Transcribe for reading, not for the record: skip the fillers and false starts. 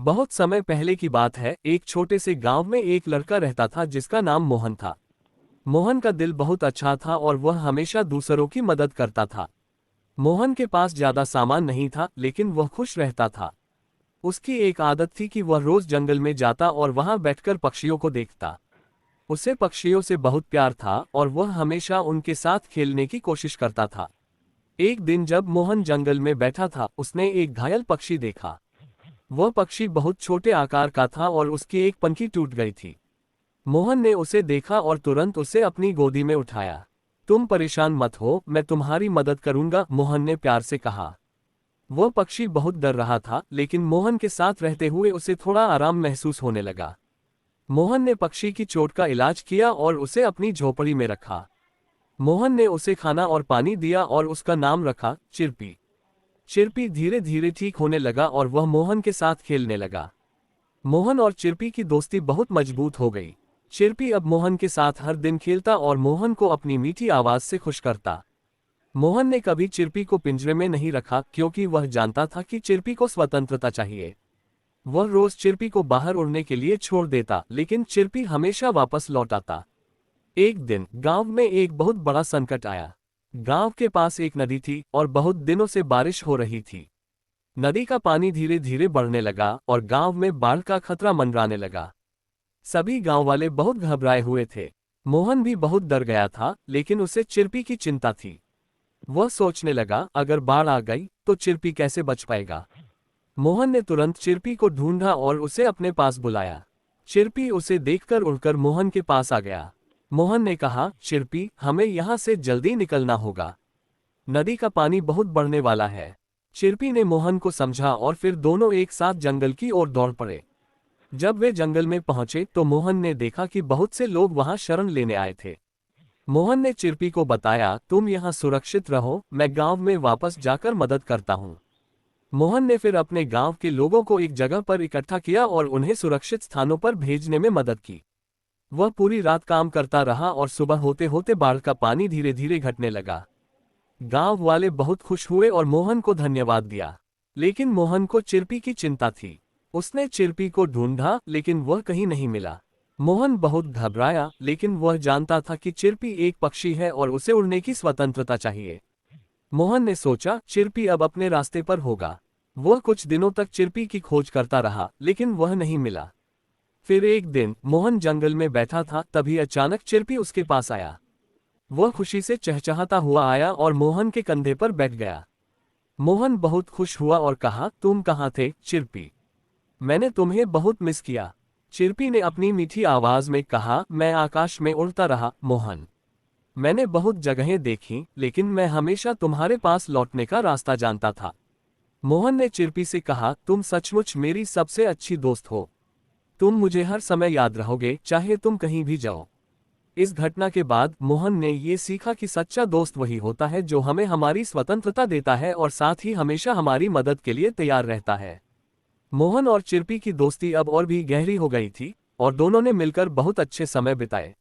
बहुत समय पहले की बात है। एक छोटे से गांव में एक लड़का रहता था जिसका नाम मोहन था। मोहन का दिल बहुत अच्छा था और वह हमेशा दूसरों की मदद करता था। मोहन के पास ज्यादा सामान नहीं था, लेकिन वह खुश रहता था। उसकी एक आदत थी कि वह रोज जंगल में जाता और वहां बैठकर पक्षियों को देखता। उसे पक्षियों से बहुत प्यार था और वह हमेशा उनके साथ खेलने की कोशिश करता था। एक दिन जब मोहन जंगल में बैठा था, उसने एक घायल पक्षी देखा। वह पक्षी बहुत छोटे आकार का था और उसकी एक पंखी टूट गई थी। मोहन ने उसे देखा और तुरंत उसे अपनी गोदी में उठाया। तुम परेशान मत हो, मैं तुम्हारी मदद करूंगा, मोहन ने प्यार से कहा। वह पक्षी बहुत डर रहा था, लेकिन मोहन के साथ रहते हुए उसे थोड़ा आराम महसूस होने लगा। मोहन ने पक्षी की चोट का इलाज किया और उसे अपनी झोपड़ी में रखा। मोहन ने उसे खाना और पानी दिया और उसका नाम रखा चिरपी। चिरपी धीरे धीरे ठीक होने लगा और वह मोहन के साथ खेलने लगा। मोहन और चिरपी की दोस्ती बहुत मजबूत हो गई। चिरपी अब मोहन के साथ हर दिन खेलता और मोहन को अपनी मीठी आवाज से खुश करता। मोहन ने कभी चिरपी को पिंजरे में नहीं रखा, क्योंकि वह जानता था कि चिरपी को स्वतंत्रता चाहिए। वह रोज चिरपी को बाहर उड़ने के लिए छोड़ देता, लेकिन चिरपी हमेशा वापस लौट आता। एक दिन गांव में एक बहुत बड़ा संकट आया। गांव के पास एक नदी थी और बहुत दिनों से बारिश हो रही थी। नदी का पानी धीरे धीरे बढ़ने लगा और गांव में बाढ़ का खतरा मंडराने लगा। सभी गांव वाले बहुत घबराए हुए थे। मोहन भी बहुत डर गया था, लेकिन उसे चिरपी की चिंता थी। वह सोचने लगा, अगर बाढ़ आ गई तो चिरपी कैसे बच पाएगा। मोहन ने तुरंत चिरपी को ढूंढा और उसे अपने पास बुलाया। चिरपी उसे देखकर उड़कर मोहन के पास आ गया। मोहन ने कहा, चिरपी, हमें यहाँ से जल्दी निकलना होगा। नदी का पानी बहुत बढ़ने वाला है। चिरपी ने मोहन को समझा और फिर दोनों एक साथ जंगल की ओर दौड़ पड़े। जब वे जंगल में पहुंचे तो मोहन ने देखा कि बहुत से लोग वहां शरण लेने आए थे। मोहन ने चिरपी को बताया, तुम यहाँ सुरक्षित रहो, मैं गांव में वापस जाकर मदद करता हूँ। मोहन ने फिर अपने गांव के लोगों को एक जगह पर इकट्ठा किया और उन्हें सुरक्षित स्थानों पर भेजने में मदद की। वह पूरी रात काम करता रहा और सुबह होते होते बाढ़ का पानी धीरे धीरे घटने लगा। गांव वाले बहुत खुश हुए और मोहन को धन्यवाद दिया। लेकिन मोहन को चिरपी की चिंता थी। उसने चिरपी को ढूंढा, लेकिन वह कहीं नहीं मिला। मोहन बहुत घबराया, लेकिन वह जानता था कि चिरपी एक पक्षी है और उसे उड़ने की स्वतंत्रता चाहिए। मोहन ने सोचा, चिरपी अब अपने रास्ते पर होगा। वह कुछ दिनों तक चिरपी की खोज करता रहा, लेकिन वह नहीं मिला। फिर एक दिन मोहन जंगल में बैठा था, तभी अचानक चिरपी उसके पास आया। वह खुशी से चहचहाता हुआ आया और मोहन के कंधे पर बैठ गया। मोहन बहुत खुश हुआ और कहा, तुम कहाँ थे चिरपी? मैंने तुम्हें बहुत मिस किया। चिरपी ने अपनी मीठी आवाज में कहा, मैं आकाश में उड़ता रहा मोहन। मैंने बहुत जगहें देखी, लेकिन मैं हमेशा तुम्हारे पास लौटने का रास्ता जानता था। मोहन ने चिरपी से कहा, तुम सचमुच मेरी सबसे अच्छी दोस्त हो। तुम मुझे हर समय याद रहोगे, चाहे तुम कहीं भी जाओ। इस घटना के बाद मोहन ने ये सीखा कि सच्चा दोस्त वही होता है जो हमें हमारी स्वतंत्रता देता है और साथ ही हमेशा हमारी मदद के लिए तैयार रहता है। मोहन और चिरपी की दोस्ती अब और भी गहरी हो गई थी और दोनों ने मिलकर बहुत अच्छे समय बिताए।